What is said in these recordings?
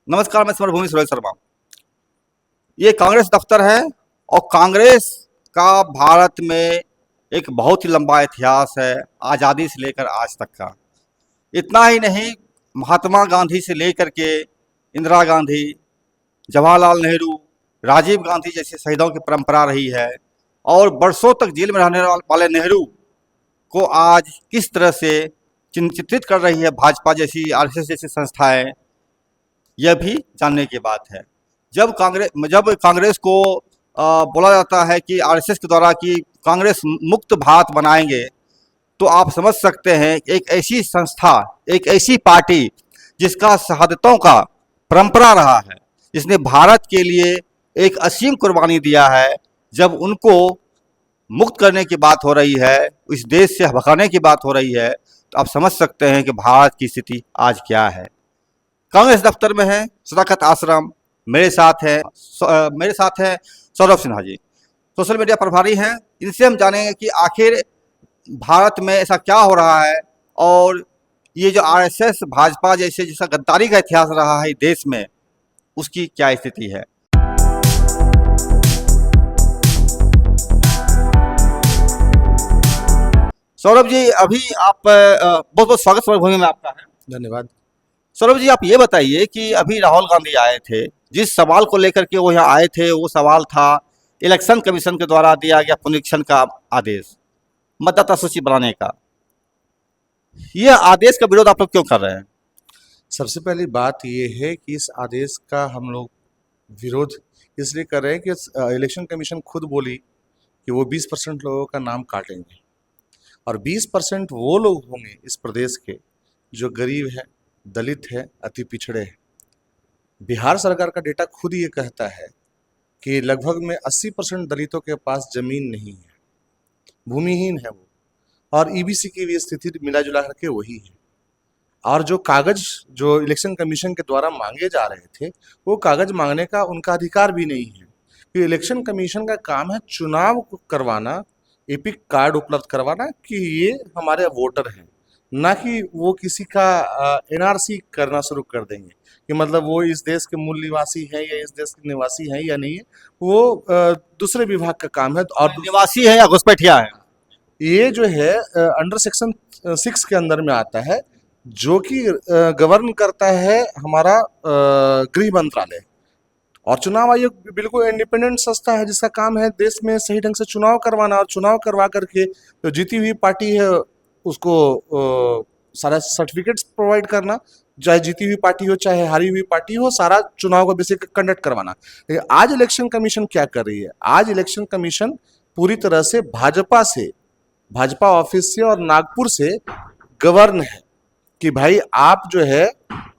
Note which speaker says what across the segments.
Speaker 1: नमस्कार, मैं समरभूमि सुरेश शर्मा। ये कांग्रेस दफ्तर है और कांग्रेस का भारत में एक बहुत ही लंबा इतिहास है, आज़ादी से लेकर आज तक का। इतना ही नहीं, महात्मा गांधी से लेकर के इंदिरा गांधी, जवाहरलाल नेहरू, राजीव गांधी जैसे शहीदों की परंपरा रही है। और बरसों तक जेल में रहने वाले नेहरू को आज किस तरह से चित्रित कर रही है भाजपा जैसी, आरएसएस जैसी संस्थाएं, यह भी जानने की बात है। जब कांग्रेस को बोला जाता है कि आरएसएस के द्वारा कि कांग्रेस मुक्त भारत बनाएंगे, तो आप समझ सकते हैं एक ऐसी संस्था, एक ऐसी पार्टी जिसका शहादतों का परंपरा रहा है, जिसने भारत के लिए एक असीम कुर्बानी दिया है, जब उनको मुक्त करने की बात हो रही है, इस देश से भगाने की बात हो रही है, तो आप समझ सकते हैं कि भारत की स्थिति आज क्या है। कांग्रेस दफ्तर में है सदाकत आश्रम, मेरे साथ हैं सौरभ सिन्हा जी, सोशल मीडिया प्रभारी हैं। इनसे हम जानेंगे कि आखिर भारत में ऐसा क्या हो रहा है, और ये जो आरएसएस भाजपा जैसे जिसका गद्दारी का इतिहास रहा है देश में, उसकी क्या स्थिति है। सौरभ जी, अभी आप बहुत बहुत स्वागत सौरभ भूमि में आपका है।
Speaker 2: धन्यवाद।
Speaker 1: सौरभ जी, आप ये बताइए कि अभी राहुल गांधी आए थे, जिस सवाल को लेकर के वो यहाँ आए थे, वो सवाल था इलेक्शन कमीशन के द्वारा दिया गया पुनरीक्षण का आदेश, मतदाता सूची बनाने का। यह आदेश का विरोध आप लोग क्यों कर रहे हैं?
Speaker 2: सबसे पहली बात ये है कि इस आदेश का हम लोग विरोध इसलिए कर रहे हैं कि इलेक्शन कमीशन खुद बोली कि वो 20% लोगों का नाम काटेंगे, और 20% वो लोग होंगे इस प्रदेश के जो गरीब है, दलित है, अति पिछड़े हैं। बिहार सरकार का डेटा खुद ये कहता है कि लगभग में 80% दलितों के पास जमीन नहीं है, भूमिहीन है वो, और ईबीसी की भी स्थिति मिला जुला करके वही है। और जो कागज जो इलेक्शन कमीशन के द्वारा मांगे जा रहे थे, वो कागज मांगने का उनका अधिकार भी नहीं है, कि इलेक्शन कमीशन का काम है चुनाव करवाना, एपिक कार्ड उपलब्ध करवाना कि ये हमारे वोटर हैं, ना कि वो किसी का एनआरसी करना शुरू कर देंगे कि मतलब वो इस देश के मूल निवासी हैं या इस देश के निवासी हैं या नहीं है। वो दूसरे विभाग का काम है। और
Speaker 1: निवासी है या घुसपैठिया है?
Speaker 2: ये जो है अंडर सेक्शन 6 के अंदर में आता है, जो कि गवर्न करता है हमारा गृह मंत्रालय। और चुनाव आयोग बिल्कुल इंडिपेंडेंट संस्था है, जिसका काम है देश में सही ढंग से चुनाव करवाना, और चुनाव करवा करके जो जीती हुई पार्टी है उसको सारा सर्टिफिकेट्स प्रोवाइड करना, चाहे जीती हुई पार्टी हो चाहे हारी हुई पार्टी हो, सारा चुनाव को बेसिक कंडक्ट करवाना। लेकिन आज इलेक्शन कमीशन क्या कर रही है? आज इलेक्शन कमीशन पूरी तरह से भाजपा ऑफिस से और नागपुर से गवर्न है कि भाई आप जो है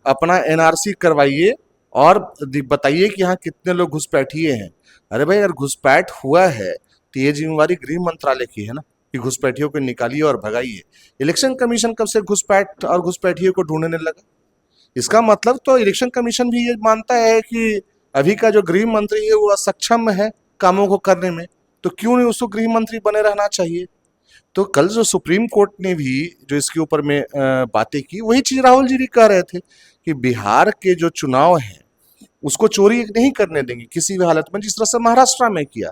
Speaker 2: अपना एनआरसी करवाइए और बताइए कि यहाँ कितने लोग घुसपैठिए हैं। अरे भाई, अगर घुसपैठ हुआ है तो ये जिम्मेवारी गृह मंत्रालय की है ना, कि घुसपैठियों को निकालिए और भगाइए। इलेक्शन कमीशन कब से घुसपैठ और घुसपैठियों को ढूंढने लगा? इसका मतलब तो इलेक्शन कमीशन भी ये मानता है कि अभी का जो गृह मंत्री है वो असक्षम है कामों को करने में, तो क्यों नहीं उसको गृह मंत्री बने रहना चाहिए। तो कल जो सुप्रीम कोर्ट ने भी जो इसके ऊपर में बातें की, वही चीज राहुल जी भी कह रहे थे कि बिहार के जो चुनाव है उसको चोरी नहीं करने देंगे किसी भी हालत में, जिस तरह से महाराष्ट्र में किया।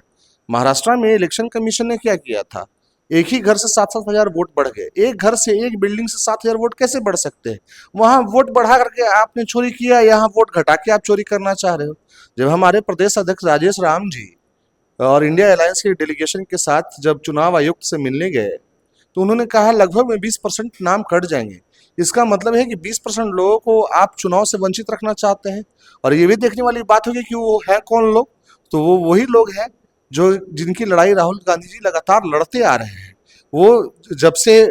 Speaker 2: महाराष्ट्र में इलेक्शन कमीशन ने क्या किया था, एक ही घर से 7-7 हजार वोट बढ़ गए। एक घर से, एक बिल्डिंग से 7 हजार वोट कैसे बढ़ सकते हैं? वहां वोट बढ़ा करके आपने चोरी किया, यहाँ वोट घटा के आप चोरी करना चाह रहे हो। जब हमारे प्रदेश अध्यक्ष राजेश राम जी और इंडिया अलायंस के डेलीगेशन के साथ जब चुनाव आयुक्त से मिलने गए, तो उन्होंने कहा लगभग में 20% नाम कट जाएंगे। इसका मतलब है कि 20% लोगों को आप चुनाव से वंचित रखना चाहते हैं। और ये भी देखने वाली बात होगी कि वो है कौन लोग, तो वो वही लोग हैं जो जिनकी लड़ाई राहुल गांधी जी लगातार लड़ते आ रहे हैं। वो जब से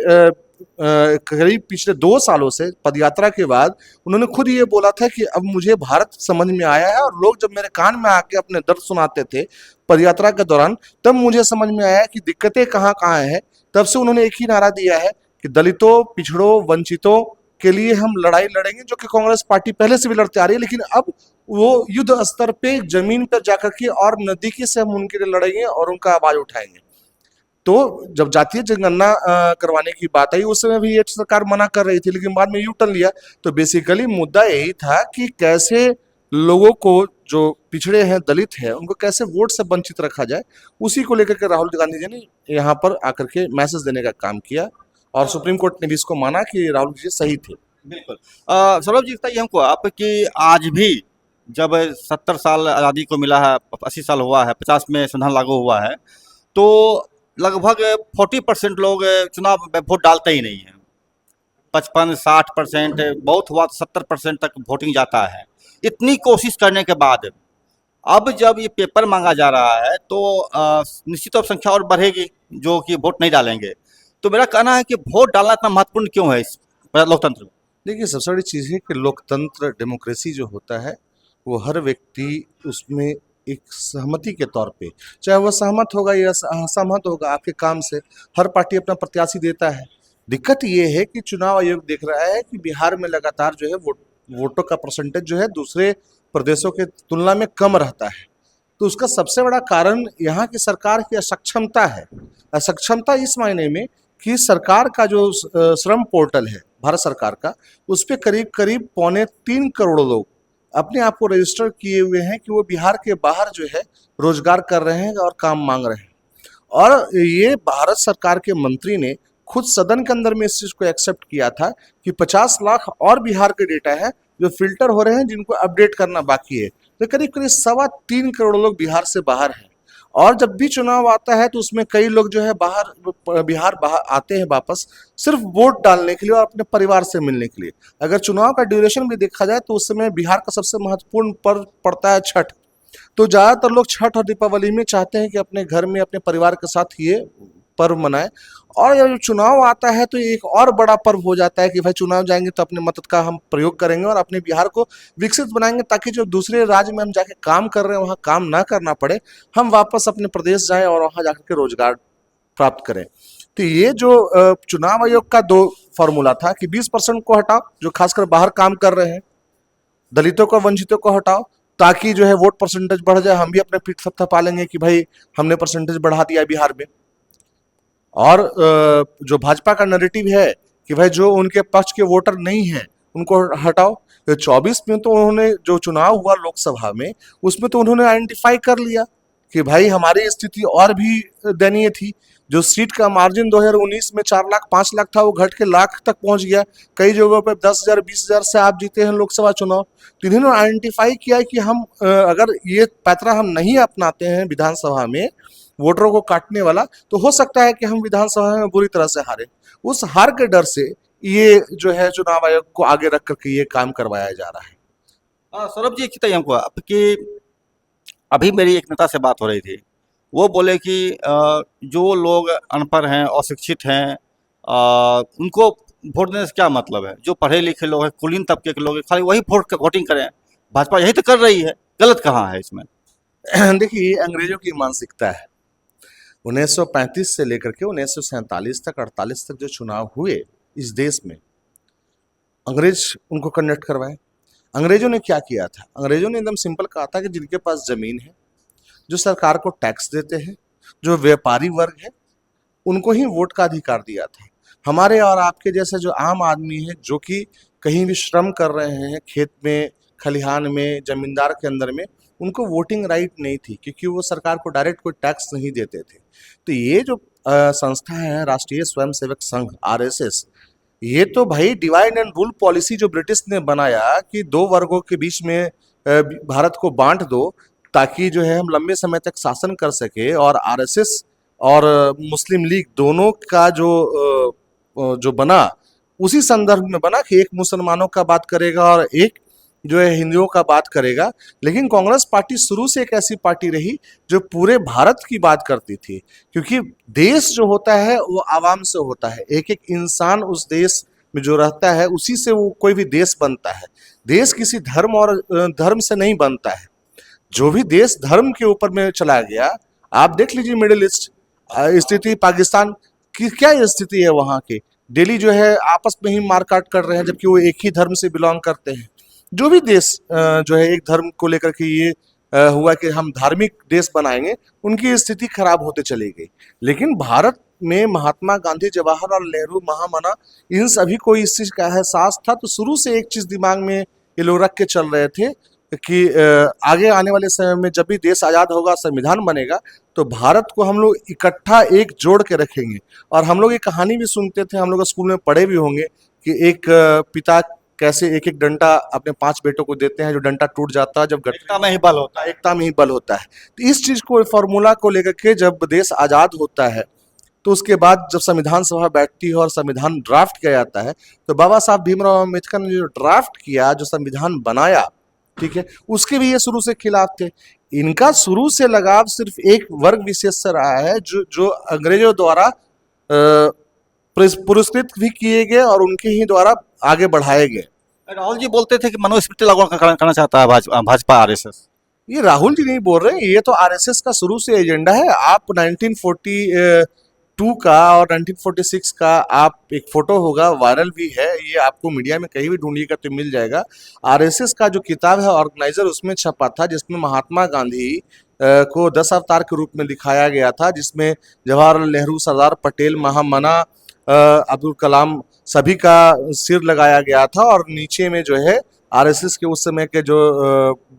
Speaker 2: करीब पिछले 2 सालों से पदयात्रा के बाद उन्होंने खुद ये बोला था कि अब मुझे भारत समझ में आया है, और लोग जब मेरे कान में आके अपने दर्द सुनाते थे पदयात्रा के दौरान, तब मुझे समझ में आया कि दिक्कतें कहाँ कहाँ हैं। तब से उन्होंने एक ही नारा दिया है कि दलितों, पिछड़ों, वंचितों के लिए हम लड़ाई लड़ेंगे, जो कि कांग्रेस पार्टी पहले से भी लड़ते आ रही है, लेकिन अब वो युद्ध स्तर पे जमीन पर जाकर के और नजदीकी से हम उनके लिए लड़ेंगे और उनका आवाज उठाएंगे। तो जब जातीय जनगणना करवाने की बात आई, उस समय भी ये सरकार मना कर रही थी, लेकिन बाद में यू टर्न लिया। तो बेसिकली मुद्दा यही था कि कैसे लोगों को जो पिछड़े हैं, दलित हैं, उनको कैसे वोट से वंचित रखा जाए, उसी को लेकर के राहुल गांधी जी ने यहाँ पर आकर के मैसेज देने का काम किया और सुप्रीम कोर्ट ने भी इसको माना कि राहुल जी सही थे।
Speaker 1: बिल्कुल। सौरभ जी बताइए हमको आप कि आज भी जब 70 साल आज़ादी को मिला है, 80 साल हुआ है, 50 में संविधान लागू हुआ है, तो लगभग 40% लोग चुनाव में वोट डालते ही नहीं हैं। 55-60%, बहुत हुआ तो 70% तक वोटिंग जाता है। इतनी कोशिश करने के बाद अब जब ये पेपर मांगा जा रहा है तो निश्चित तौर पर संख्या और बढ़ेगी जो कि वोट नहीं डालेंगे। तो मेरा कहना है कि वोट डालना इतना महत्वपूर्ण क्यों है इस लोकतंत्र में?
Speaker 2: देखिए, सबसे बड़ी चीज़ है कि लोकतंत्र, डेमोक्रेसी जो होता है, वो हर व्यक्ति उसमें एक सहमति के तौर पे, चाहे वह सहमत होगा या असहमत होगा आपके काम से, हर पार्टी अपना प्रत्याशी देता है। दिक्कत ये है कि चुनाव आयोग देख रहा है कि बिहार में लगातार जो है वोटों का परसेंटेज जो है दूसरे प्रदेशों के तुलना में कम रहता है। तो उसका सबसे बड़ा कारण यहाँ की सरकार की असक्षमता है। असक्षमता इस मायने में कि सरकार का जो श्रम पोर्टल है भारत सरकार का, उस पे करीब करीब 2.25 करोड़ लोग अपने आप को रजिस्टर किए हुए हैं कि वो बिहार के बाहर जो है रोजगार कर रहे हैं और काम मांग रहे हैं। और ये भारत सरकार के मंत्री ने खुद सदन के अंदर में इस चीज को एक्सेप्ट किया था कि 50 लाख और बिहार के डेटा है जो फिल्टर हो रहे हैं, जिनको अपडेट करना बाकी है। तो करीब करीब 3.25 करोड़ लोग बिहार से बाहर हैं। और जब भी चुनाव आता है तो उसमें कई लोग जो है बिहार बाहर आते हैं वापस सिर्फ वोट डालने के लिए और अपने परिवार से मिलने के लिए। अगर चुनाव का ड्यूरेशन भी देखा जाए तो उस समय बिहार का सबसे महत्वपूर्ण पर्व पड़ता है छठ। तो ज्यादातर लोग छठ और दीपावली में चाहते हैं कि अपने घर में अपने परिवार के साथ ये पर्व मनाएं। और जब चुनाव आता है तो एक और बड़ा पर्व हो जाता है कि भाई चुनाव जाएंगे तो अपने मत का हम प्रयोग करेंगे और अपने बिहार को विकसित बनाएंगे, ताकि जो दूसरे राज्य में हम जाके काम कर रहे हैं वहाँ काम ना करना पड़े, हम वापस अपने प्रदेश जाएं और वहाँ जाकर के रोजगार प्राप्त करें। तो ये जो चुनाव आयोग का 2 फॉर्मूला था कि 20% को हटाओ जो खासकर बाहर काम कर रहे हैं, दलितों को, वंचितों को हटाओ, ताकि जो है वोट परसेंटेज बढ़ जाए, हम भी अपने पीठ थपथपा लेंगे कि भाई हमने परसेंटेज बढ़ा दिया बिहार में। और जो भाजपा का नैरेटिव है कि भाई जो उनके पक्ष के वोटर नहीं हैं उनको हटाओ। 24 में तो उन्होंने जो चुनाव हुआ लोकसभा में, उसमें तो उन्होंने आइडेंटिफाई कर लिया कि भाई हमारी स्थिति और भी दयनीय थी। जो सीट का मार्जिन 2019 में 4 लाख 5 लाख था, वो घट के लाख तक पहुंच गया। कई जगहों पे 10,000 20,000 से आप जीते हैं लोकसभा चुनाव। तो इन्होंने आइडेंटिफाई किया कि हम अगर ये पैतरा हम नहीं अपनाते हैं विधानसभा में वोटरों को काटने वाला, तो हो सकता है कि हम विधानसभा में बुरी तरह से हारे। उस हार के डर से ये जो है चुनाव आयोग को आगे रख करके ये काम करवाया जा रहा है।
Speaker 1: सौरभ जी बताइए हमको आपकी, अभी मेरी एक नेता से बात हो रही थी, वो बोले कि जो लोग अनपढ़ हैं, अशिक्षित हैं, उनको वोट देने से क्या मतलब है? जो पढ़े लिखे लोग हैं, कुलीन तबके के लोग हैं, खाली वही वोटिंग करें। भाजपा यही तो कर रही है, गलत कहाँ है इसमें?
Speaker 2: देखिए, अंग्रेजों की मानसिकता है। 1935 से लेकर के 1947 तक 48 तक जो चुनाव हुए इस देश में, अंग्रेज उनको कंडक्ट करवाए। अंग्रेजों ने क्या किया था? अंग्रेजों ने एकदम सिंपल कहा था कि जिनके पास जमीन है, जो सरकार को टैक्स देते हैं, जो व्यापारी वर्ग है, उनको ही वोट का अधिकार दिया था। हमारे और आपके जैसे जो आम आदमी है, जो कि कहीं भी श्रम कर रहे हैं, खेत में, खलिहान में, जमींदार के अंदर में, उनको वोटिंग राइट नहीं थी, क्योंकि वो सरकार को डायरेक्ट कोई टैक्स नहीं देते थे। तो ये जो संस्था है राष्ट्रीय स्वयंसेवक संघ RSS, ये तो भाई डिवाइड एंड रूल पॉलिसी जो ब्रिटिश ने बनाया कि 2 वर्गों के बीच में भारत को बांट दो, ताकि जो है हम लंबे समय तक शासन कर सके। और RSS और मुस्लिम लीग दोनों का जो बना, उसी संदर्भ में बना कि एक मुसलमानों का बात करेगा और एक जो है हिंदुओं का बात करेगा। लेकिन कांग्रेस पार्टी शुरू से एक ऐसी पार्टी रही जो पूरे भारत की बात करती थी, क्योंकि देश जो होता है वो आवाम से होता है। एक एक इंसान उस देश में जो रहता है उसी से वो कोई भी देश बनता है। देश किसी धर्म और धर्म से नहीं बनता है। जो भी देश धर्म के ऊपर में चला गया, आप देख लीजिए मिडिल ईस्ट स्थिति, पाकिस्तान की क्या स्थिति है वहाँ की। डेली जो है आपस में ही मारकाट कर रहे हैं, जबकि वो एक ही धर्म से बिलोंग करते हैं। जो भी देश जो है एक धर्म को लेकर के ये हुआ कि हम धार्मिक देश बनाएंगे, उनकी स्थिति खराब होते चली गई। लेकिन भारत में महात्मा गांधी, जवाहरलाल नेहरू, महामना, इन सभी को इस चीज का एहसास था। तो शुरू से एक चीज दिमाग में ये लोग रख के चल रहे थे, कि आगे आने वाले समय में जब भी देश आज़ाद होगा, संविधान बनेगा, तो भारत को हम लोग इकट्ठा एक जोड़ के रखेंगे। और हम लोग ये कहानी भी सुनते थे, हम लोग स्कूल में पढ़े भी होंगे कि एक पिता कैसे एक एक डंडा अपने 5 बेटों को देते हैं, जो डंडा टूट जाता है जब
Speaker 1: एकता में ही बल होता है।
Speaker 2: एकता में ही बल होता है। तो इस चीज को, फॉर्मूला को लेकर के जब देश आजाद होता है, तो उसके बाद जब संविधान सभा बैठती है और संविधान ड्राफ्ट किया जाता है, तो बाबा साहब भीमराव अम्बेडकर ने जो ड्राफ्ट किया, जो संविधान बनाया, ठीक है, उसके भी ये शुरू से खिलाफ थे। इनका शुरू से लगाव सिर्फ एक वर्ग विशेष से रहा है, जो जो अंग्रेजों द्वारा पुरस्कृत भी किए गए और उनके ही द्वारा आगे बढ़ाए गए।
Speaker 1: राहुल जी बोलते थे कि मनुस्मृति लागू करना चाहता है भाजपा आरएसएस।
Speaker 2: ये राहुल जी नहीं बोल रहे, ये तो आरएसएस का शुरू से एजेंडा है। आप 1942 का और 1946 का आप एक फोटो होगा, वायरल भी है, ये आपको मीडिया में कहीं भी ढूंढिएगा तो मिल जाएगा। आरएसएस का जो किताब है ऑर्गेनाइजर, उसमें छपा था, जिसमें महात्मा गांधी को 10 अवतार के रूप में दिखाया गया था, जिसमें जवाहरलाल नेहरू, सरदार पटेल, महामना अब्दुल कलाम, सभी का सिर लगाया गया था। और नीचे में जो है आरएसएस के उस समय के जो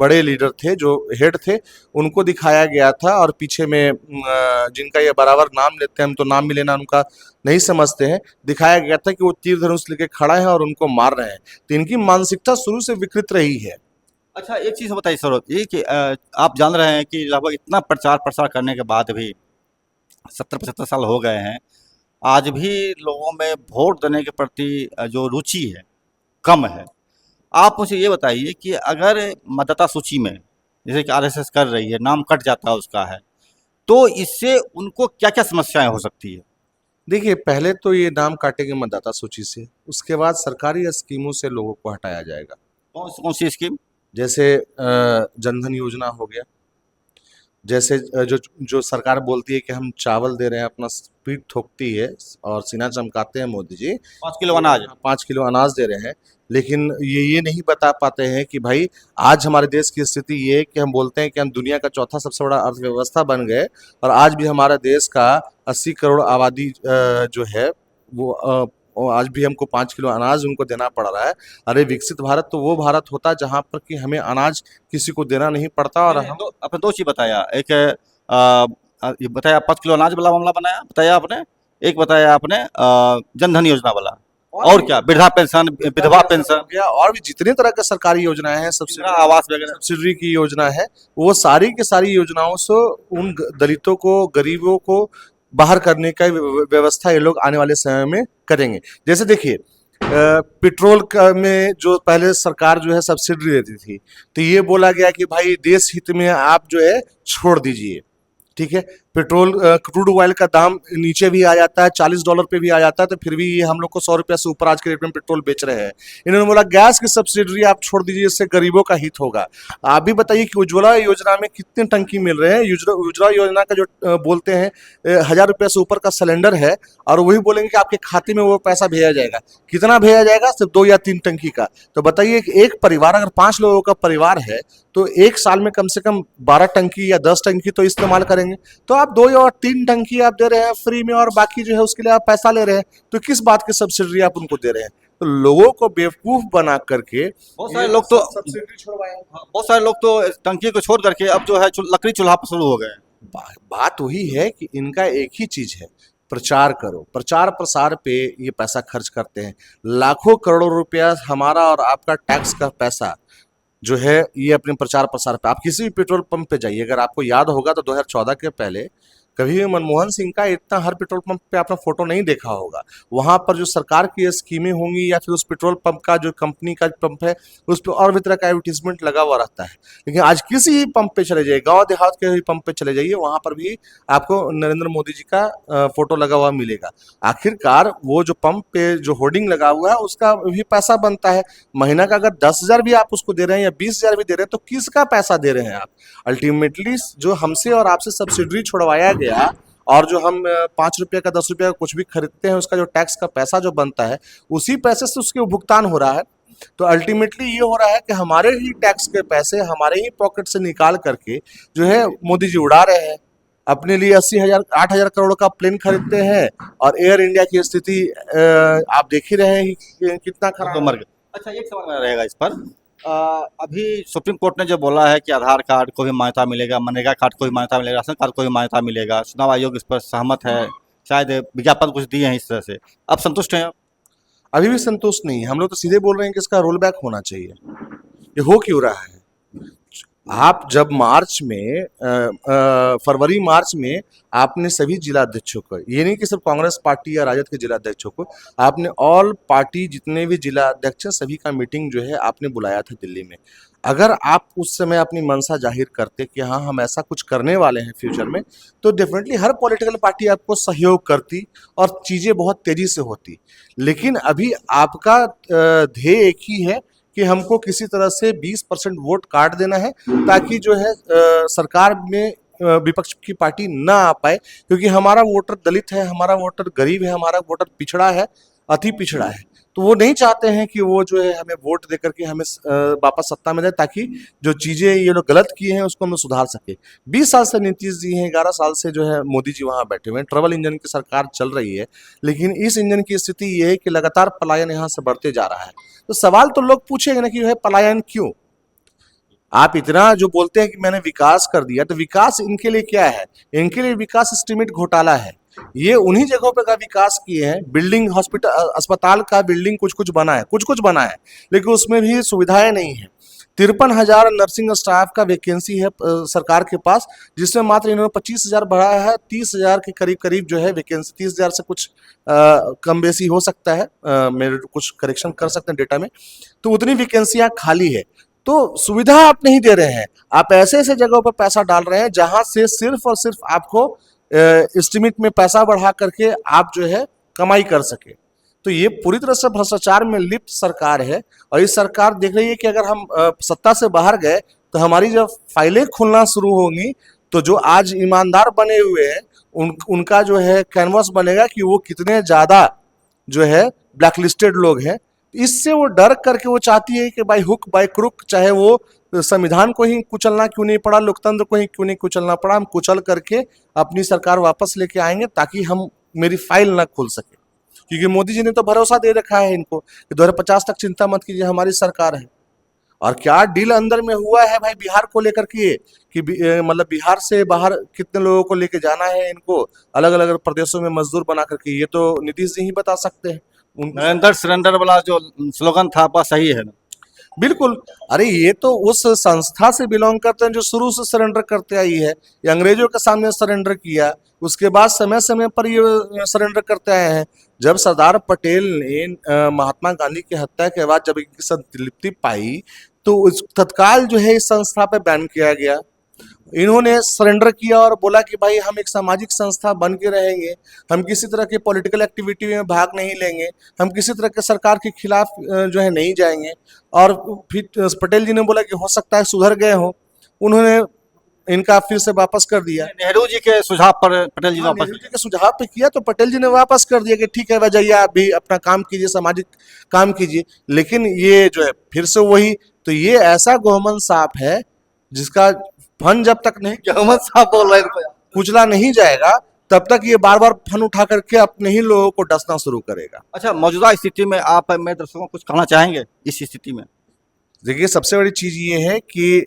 Speaker 2: बड़े लीडर थे, जो हेड थे, उनको दिखाया गया था। और पीछे में जिनका ये बराबर नाम लेते हैं, हम तो नाम भी लेना उनका नहीं समझते हैं, दिखाया गया था कि वो तीर धनुष लेके खड़ा है और उनको मार रहे हैं। तो इनकी मानसिकता शुरू से विकृत रही है।
Speaker 1: अच्छा, एक चीज़ बताइए सर, ये कि आप जान रहे हैं कि लगभग इतना प्रचार प्रसार करने के बाद भी 70-75 साल हो गए हैं, आज भी लोगों में वोट देने के प्रति जो रुचि है कम है। आप मुझे ये बताइए कि अगर मतदाता सूची में जैसे कि आरएसएस कर रही है, नाम कट जाता है उसका है, तो इससे उनको क्या-क्या समस्याएं हो सकती है?
Speaker 2: देखिए, पहले तो ये नाम काटेंगे मतदाता सूची से, उसके बाद सरकारी स्कीमों से लोगों को हटाया जाएगा।
Speaker 1: कौन सी स्कीम?
Speaker 2: जैसे जनधन योजना हो गया, जैसे जो जो सरकार बोलती है कि हम चावल दे रहे हैं, अपना पीठ थोपती है और सीना चमकाते हैं मोदी जी,
Speaker 1: 5 किलो अनाज।
Speaker 2: 5 किलो अनाज दे रहे हैं, लेकिन ये नहीं बता पाते हैं कि भाई आज हमारे देश की स्थिति ये है कि हम बोलते हैं कि हम दुनिया का चौथा सबसे बड़ा अर्थव्यवस्था बन गए, और आज भी हमारा देश का 80 करोड़ आबादी जो है वो आज भी हमको 5 किलो अनाज उनको देना पड़ रहा है। अरे विकसित भारत तो वो भारत होता जहाँ पर कि हमें अनाज किसी को देना नहीं पड़ता। और हम
Speaker 1: आपने 2 चीज़ बताया, एक ये बताया 5 किलो अनाज वाला मामला बताया आपने, एक बताया आपने जनधन योजना वाला, और क्या वृद्धा पेंशन, विधवा पेंशन,
Speaker 2: हो गया, और भी जितने तरह के सरकारी योजनाएं हैं,
Speaker 1: इंदिरा आवास वगैरह।
Speaker 2: सब्सिडी की योजना है, वो सारी की सारी योजनाओं से उन दलितों को, गरीबों को बाहर करने का व्यवस्था ये लोग आने वाले समय में करेंगे। जैसे देखिए, पेट्रोल में जो पहले सरकार जो है सब्सिडी देती थी, तो ये बोला गया कि भाई देश हित में आप जो है छोड़ दीजिए, ठीक है। पेट्रोल क्रूड ऑयल का दाम नीचे भी आ जाता है, $40 पे भी आ जाता है, तो फिर भी ये हम लोग को 100 रुपया से ऊपर आज के रेट में पेट्रोल बेच रहे हैं। इन्होंने बोला गैस की सब्सिडी आप छोड़ दीजिए, इससे गरीबों का हित होगा। आप भी बताइए कि उज्ज्वला योजना में कितने टंकी मिल रहे हैं। उज्ज्वला योजना का जो बोलते हैं 1000 रुपया से ऊपर का सिलेंडर है, और वही बोलेंगे कि आपके खाते में वो पैसा भेजा जाएगा। कितना भेजा जाएगा? सिर्फ 2 या 3 टंकी का। तो बताइए कि एक परिवार, अगर 5 लोगों का परिवार है, तो एक साल में कम से कम 12 टंकी या 10 टंकी तो इस्तेमाल करेंगे। तो आप 2 या 3 टंकी आप दे रहे हैं फ्री में, और बाकी जो है उसके लिए आप पैसा ले रहे हैं, तो किस बात की सब्सिडी आप उनको दे रहे हैं? तो लोगों को बेवकूफ बना करके
Speaker 1: बहुत सारे लोग तो
Speaker 2: सब्सिडी छुड़वाए।
Speaker 1: बहुत सारे लोग तो टंकी को छोड़ करके अब जो है लकड़ी चूल्हा पर शुरू हो गए।
Speaker 2: बात वही है कि इनका एक ही चीज है, प्रचार करो, प्रचार प्रसार पे ये पैसा खर्च करते हैं। लाखों करोड़ों रुपया हमारा और आपका टैक्स का पैसा जो है ये अपने प्रचार प्रसार पे। आप किसी भी पेट्रोल पंप पे जाइए, अगर आपको याद होगा तो 2014 के पहले कभी भी मनमोहन सिंह का इतना हर पेट्रोल पंप पे आपने फोटो नहीं देखा होगा। वहां पर जो सरकार की स्कीमें होंगी या फिर उस पेट्रोल पंप का जो कंपनी का पंप है, उस पर और भी तरह का एडवर्टीजमेंट लगा हुआ रहता है। लेकिन आज किसी भी पंप पे चले जाइए, गांव देहात के भी पंप पे चले जाइए, वहां पर भी आपको नरेंद्र मोदी जी का फोटो लगा हुआ मिलेगा। आखिरकार वो जो पंप पे जो होर्डिंग लगा हुआ है उसका भी पैसा बनता है। महीना का अगर 10,000 भी आप उसको दे रहे हैं या 20,000 भी दे रहे हैं, तो किसका पैसा दे रहे हैं आप? अल्टीमेटली जो हमसे और आपसे सब्सिडी छुड़वाया गया, और जो हम 5 रुपये का 10 रुपये का कुछ भी खरीदते हैं, उसका जो टैक्स का पैसा जो बनता है, उसी पैसे से उसके भुगतान हो रहा है। तो अल्टीमेटली ये हो रहा है कि हमारे ही टैक्स के पैसे हमारे ही पॉकेट से निकाल करके जो है मोदी जी उड़ा रहे हैं। अपने लिए 80,000 8,000 करोड़ का प्लेन खरीदते हैं, और एयर इंडिया की स्थिति आप देख ही रहे हैं कि कितना
Speaker 1: तो
Speaker 2: खराब
Speaker 1: मर गए। अच्छा, एक सवाल मेरा रहेगा इस पर अभी सुप्रीम कोर्ट ने जो बोला है कि आधार कार्ड को भी मान्यता मिलेगा, मनरेगा कार्ड को भी मान्यता मिलेगा, राशन कार्ड को भी मान्यता मिलेगा, चुनाव आयोग इस पर सहमत है, शायद विज्ञापन कुछ दिए हैं इस तरह से। अब संतुष्ट हैं आप?
Speaker 2: अभी भी संतुष्ट नहीं है। हम लोग तो सीधे बोल रहे हैं कि इसका रोल बैक होना चाहिए। ये हो क्यों रहा है? आप जब मार्च में फरवरी मार्च में आपने सभी जिलाध्यक्षों को, ये नहीं कि सिर्फ कांग्रेस पार्टी या राजद के जिलाध्यक्षों को, आपने ऑल पार्टी जितने भी जिलाध्यक्ष हैं सभी का मीटिंग जो है आपने बुलाया था दिल्ली में। अगर आप उस समय अपनी मंशा जाहिर करते कि हाँ हम ऐसा कुछ करने वाले हैं फ्यूचर में, तो डेफिनेटली हर पॉलिटिकल पार्टी आपको सहयोग करती और चीजें बहुत तेजी से होती। लेकिन अभी आपका ध्येय एक ही है कि हमको किसी तरह से 20% वोट काट देना है, ताकि जो है सरकार में विपक्ष की पार्टी ना आ पाए, क्योंकि हमारा वोटर दलित है, हमारा वोटर गरीब है, हमारा वोटर पिछड़ा है, अति पिछड़ा है। तो वो नहीं चाहते हैं कि वो जो है हमें वोट दे करके हमें वापस सत्ता में जाए, ताकि जो चीजें ये लोग गलत किए हैं उसको हम सुधार सके। 20 साल से नीतीश जी हैं, 11 साल से जो है मोदी जी वहां बैठे हुए हैं, ट्रबल इंजन की सरकार चल रही है। लेकिन इस इंजन की स्थिति ये है कि लगातार पलायन यहाँ से बढ़ते जा रहा है। तो सवाल तो लोग पूछेंगे ना कि है पलायन क्यों? आप इतना जो बोलते हैं कि मैंने विकास कर दिया, तो विकास इनके लिए क्या है? इनके लिए विकास एस्टीमेट घोटाला है। ये उन्हीं जगहों पे का विकास किए हैं, बिल्डिंग, हॉस्पिटल, अस्पताल का बिल्डिंग कुछ कुछ बना है, कुछ कुछ बना है, लेकिन उसमें भी सुविधाएं नहीं है। 53,000 नर्सिंग स्टाफ का वैकेंसी है सरकार के पास, जिसमें मात्र इन्होंने 25,000 बढ़ाया है। 30,000 के करीब करीब जो है वैकेंसी, 30,000 से कुछ कम बेसी हो सकता है, मेरे कुछ करेक्शन कर सकते हैं डेटा में। तो उतनी वैकेंसियां खाली है। तो सुविधा आप नहीं दे रहे हैं, आप ऐसे ऐसे जगहों पर पैसा डाल रहे हैं जहां से सिर्फ और सिर्फ आपको एस्टिमेट में पैसा बढ़ा करके आप जो है कमाई कर सके। तो ये पूरी तरह से भ्रष्टाचार में लिप्त सरकार है। और ये सरकार देख रही है कि अगर हम सत्ता से बाहर गए तो हमारी जब फाइलें खुलना शुरू होंगी, तो जो आज ईमानदार बने हुए हैं उनका जो है कैनवास बनेगा कि वो कितने ज्यादा जो है ब्लैकलिस्टेड लोग हैं। इससे वो डर करके वो चाहती है कि बाय हुक बाय क्रुक, चाहे वो संविधान को ही कुचलना क्यों नहीं पड़ा, लोकतंत्र को ही क्यों नहीं कुचलना पड़ा, हम कुचल करके अपनी सरकार वापस लेके आएंगे, ताकि हम मेरी फाइल ना खुल सके। क्योंकि मोदी जी ने तो भरोसा दे रखा है इनको कि 2050 तक चिंता मत कीजिए, हमारी सरकार है। और क्या डील अंदर में हुआ है भाई बिहार को लेकर के, कि मतलब बिहार से बाहर कितने लोगों को लेके जाना है इनको, अलग अलग प्रदेशों में मजदूर बना करके, ये तो नीतीश जी ही बता सकते हैं।
Speaker 1: नरेंद्र सरेंडर वाला जो स्लोगन था आपका सही है ना?
Speaker 2: बिल्कुल। अरे ये तो उस संस्था से बिलोंग करते हैं जो शुरू से सरेंडर करते आई है। ये अंग्रेजों के सामने सरेंडर किया, उसके बाद समय समय पर ये सरेंडर करते आए हैं। जब सरदार पटेल ने महात्मा गांधी की हत्या के बाद जब इनकी संतृप्ति पाई, तो उस तत्काल जो है इस संस्था पे बैन किया गया। इन्होंने सरेंडर किया और बोला कि भाई हम एक सामाजिक संस्था बन के रहेंगे, हम किसी तरह के पॉलिटिकल एक्टिविटी में भाग नहीं लेंगे, हम किसी तरह के सरकार के खिलाफ जो है नहीं जाएंगे। और फिर पटेल जी ने बोला कि हो सकता है सुधर गए हो, उन्होंने इनका फिर से वापस कर दिया।
Speaker 1: नेहरू जी के सुझाव पर पटेल जी ने वापस
Speaker 2: नेहरू जी के सुझाव पे किया तो पटेल जी ने वापस कर दिया कि ठीक है भाई जाइए, आप भी अपना काम कीजिए, सामाजिक काम कीजिए। लेकिन ये जो है फिर से वही, तो ये ऐसा गोमन सांप है जिसका फन जब तक नहीं
Speaker 1: मोहम्मद साहब बोल रहे हैं।
Speaker 2: कुचला नहीं जाएगा, तब तक ये बार बार फन उठा करके अपने ही लोगों को डसना शुरू करेगा।
Speaker 1: अच्छा, मौजूदा स्थिति में आप मेरे दर्शकों को कुछ कहना चाहेंगे इस स्थिति में?
Speaker 2: देखिए सबसे बड़ी चीज ये है कि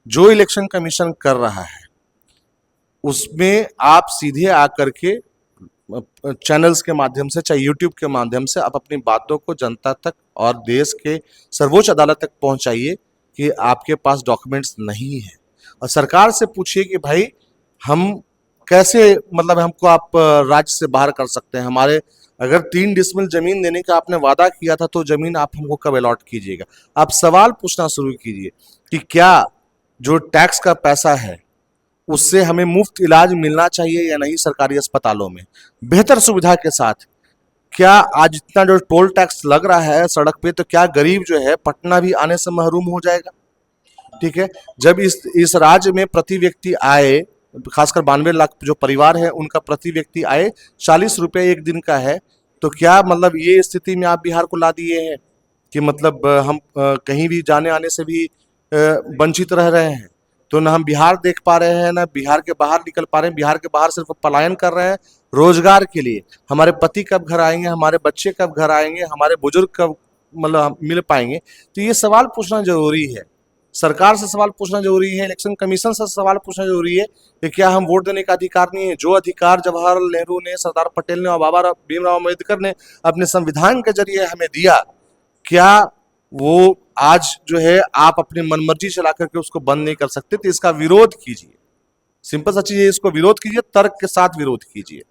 Speaker 2: जो इलेक्शन कमीशन कर रहा है उसमें आप सीधे आकर के चैनल्स के माध्यम से, चाहे यूट्यूब के माध्यम से, आप अपनी बातों को जनता तक और देश के सर्वोच्च अदालत तक पहुंचाइए कि आपके पास डॉक्यूमेंट्स नहीं है। और सरकार से पूछिए कि भाई हम कैसे, मतलब हमको आप राज्य से बाहर कर सकते हैं। हमारे अगर 3 डिसमिल जमीन देने का आपने वादा किया था, तो जमीन आप हमको कब अलॉट कीजिएगा। आप सवाल पूछना शुरू कीजिए कि क्या जो टैक्स का पैसा है उससे हमें मुफ्त इलाज मिलना चाहिए या नहीं सरकारी अस्पतालों में बेहतर सुविधा के साथ। क्या आज इतना जो टोल टैक्स लग रहा है सड़क पे, तो क्या गरीब जो है पटना भी आने से महरूम हो जाएगा? ठीक है, जब इस राज्य में प्रति व्यक्ति आय, खासकर 92 लाख जो परिवार है उनका प्रति व्यक्ति आय 40 रुपये एक दिन का है, तो क्या मतलब ये स्थिति में आप बिहार को ला दिए हैं कि मतलब हम कहीं भी जाने आने से भी वंचित रह रहे हैं। तो ना हम बिहार देख पा रहे हैं, ना बिहार के बाहर निकल पा रहे हैं। बिहार के बाहर सिर्फ पलायन कर रहे हैं रोजगार के लिए। हमारे पति कब घर आएंगे, हमारे बच्चे कब घर आएंगे, हमारे बुजुर्ग कब मतलब मिल पाएंगे। तो ये सवाल पूछना जरूरी है, सरकार से सवाल पूछना जरूरी है, इलेक्शन कमीशन से सवाल पूछना जरूरी है कि क्या हम वोट देने का अधिकार नहीं है? जो अधिकार जवाहरलाल नेहरू ने, सरदार पटेल ने और बाबा भीमराव अम्बेडकर ने अपने संविधान के जरिए हमें दिया, क्या वो आज जो है आप अपनी मनमर्जी चला करके उसको बंद नहीं कर सकते? तो इसका विरोध कीजिए, सिंपल सा चीज है, इसको विरोध कीजिए, तर्क के साथ विरोध कीजिए।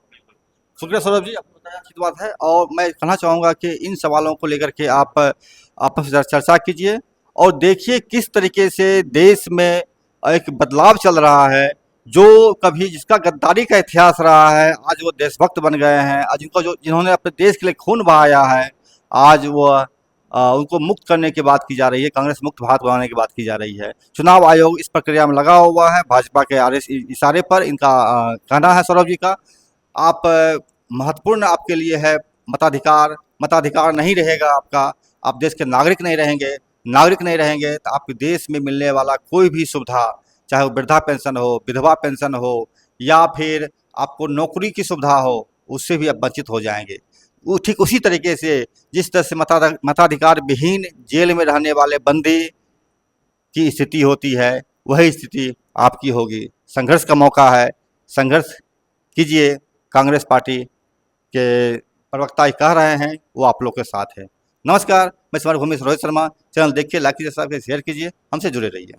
Speaker 1: शुक्रिया सौरभ जी, आपने बताया अच्छी बात है। और मैं कहना चाहूँगा कि इन सवालों को लेकर के आप आपस में चर्चा कीजिए और देखिए किस तरीके से देश में एक बदलाव चल रहा है। जो कभी जिसका गद्दारी का इतिहास रहा है, आज वो देशभक्त बन गए हैं। आज जिनको जो जिन्होंने अपने देश के लिए खून बहाया है, आज वो उनको मुक्त करने की बात की जा रही है, कांग्रेस मुक्त भारत बनाने की बात की जा रही है। चुनाव आयोग इस प्रक्रिया में लगा हुआ है, भाजपा के इशारे पर इनका कहना है सौरभ जी का। आप महत्वपूर्ण आपके लिए है मताधिकार। मताधिकार नहीं रहेगा आपका, आप देश के नागरिक नहीं रहेंगे। नागरिक नहीं रहेंगे तो आपके देश में मिलने वाला कोई भी सुविधा, चाहे वो वृद्धा पेंशन हो, विधवा पेंशन हो, या फिर आपको नौकरी की सुविधा हो, उससे भी आप वंचित हो जाएंगे। वो ठीक उसी तरीके से जिस तरह से मताधिकार विहीन जेल में रहने वाले बंदी की स्थिति होती है, वही स्थिति आपकी होगी। संघर्ष का मौका है, संघर्ष कीजिए। कांग्रेस पार्टी के प्रवक्ता ही कह रहे हैं, वो आप लोग के साथ है। नमस्कार, मैं स्मार्ट भूमि रोहित शर्मा। चैनल देखिए, लाइक कीजिए, सब्सक्राइब शेयर कीजिए, हमसे जुड़े रहिए।